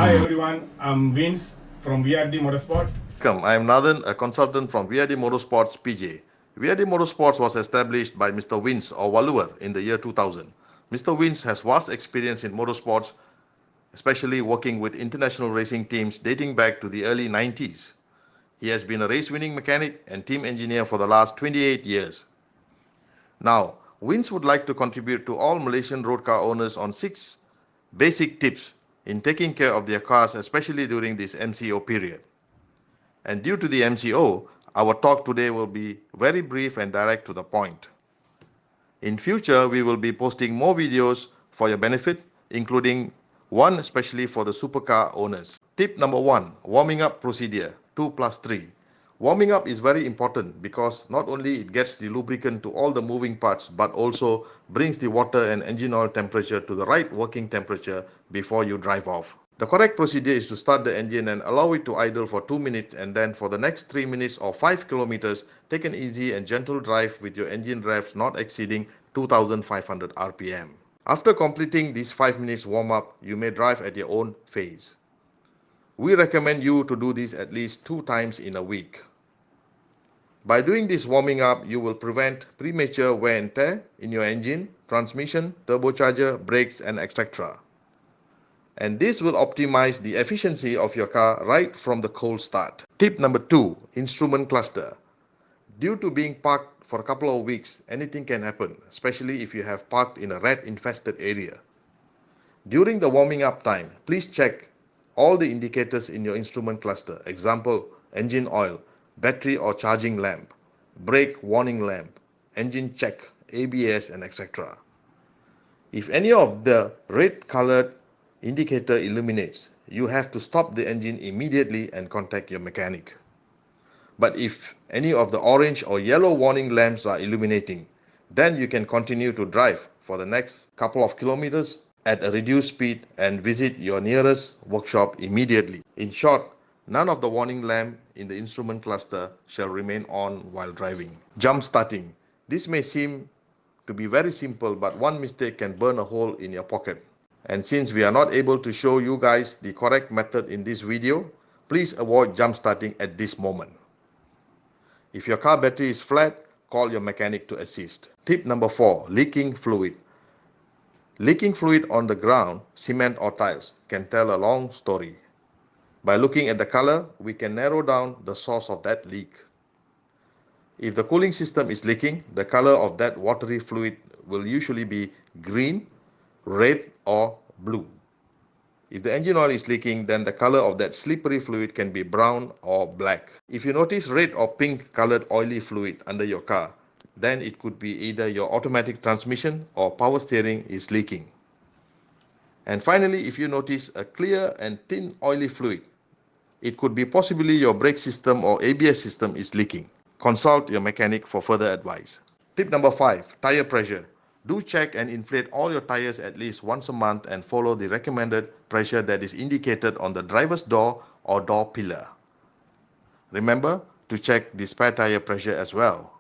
Hi everyone, I'm Vince from VRD Motorsport. Welcome, I am Nathan, a consultant from VRD Motorsports PJ. VRD Motorsports was established by Mr. Vince or Walluwer in the year 2000. Mr. Vince has vast experience in motorsports, especially working with international racing teams dating back to the early 90s. He has been a race-winning mechanic and team engineer for the last 28 years. Now, Vince would like to contribute to all Malaysian road car owners on 6 basic tips in taking care of their cars, especially during this MCO period. And due to the MCO, our talk today will be very brief and direct to the point. In future, we will be posting more videos for your benefit, including one especially for the supercar owners. Tip number 1, warming up procedure, 2+3. Warming up is very important because not only it gets the lubricant to all the moving parts, but also brings the water and engine oil temperature to the right working temperature before you drive off. The correct procedure is to start the engine and allow it to idle for 2 minutes, and then for the next 3 minutes or 5 kilometers, take an easy and gentle drive with your engine revs not exceeding 2500 RPM. After completing this 5 minutes warm up, you may drive at your own pace. We recommend you to do this at least 2 times in a week. By doing this warming up, you will prevent premature wear and tear in your engine, transmission, turbocharger, brakes, and etc. And this will optimize the efficiency of your car right from the cold start. Tip number 2, instrument cluster. Due to being parked for a couple of weeks, anything can happen, especially if you have parked in a rat-infested area. During the warming up time, please check all the indicators in your instrument cluster. Example, engine oil, battery or charging lamp, brake warning lamp, engine check, ABS, and etc. If any of the red colored indicator illuminates, you have to stop the engine immediately and contact your mechanic. But if any of the orange or yellow warning lamps are illuminating, then you can continue to drive for the next couple of kilometers at a reduced speed and visit your nearest workshop immediately. In short, none of the warning lamp in the instrument cluster shall remain on while driving. Jump starting. This may seem to be very simple, but one mistake can burn a hole in your pocket. And since we are not able to show you guys the correct method in this video, please avoid jump starting at this moment. If your car battery is flat, call your mechanic to assist. Tip number 4, leaking fluid. Leaking fluid on the ground, cement or tiles can tell a long story. By looking at the color, we can narrow down the source of that leak. If the cooling system is leaking, the color of that watery fluid will usually be green, red, or blue. If the engine oil is leaking, then the color of that slippery fluid can be brown or black. If you notice red or pink colored oily fluid under your car, then it could be either your automatic transmission or power steering is leaking. And finally, if you notice a clear and thin oily fluid, it could be possibly your brake system or ABS system is leaking. Consult your mechanic for further advice. Tip number 5, tire pressure. Do check and inflate all your tires at least once a month and follow the recommended pressure that is indicated on the driver's door or door pillar. Remember to check the spare tire pressure as well.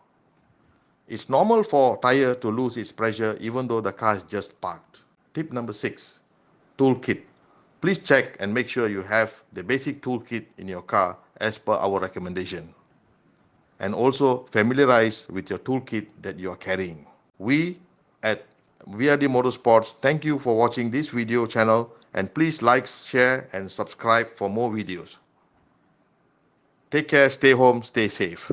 It's normal for tire to lose its pressure even though the car is just parked. Tip number 6, toolkit. Please check and make sure you have the basic toolkit in your car as per our recommendation. And also familiarize with your toolkit that you are carrying. We at VRD Motorsports thank you for watching this video channel, and please like, share and subscribe for more videos. Take care, stay home, stay safe.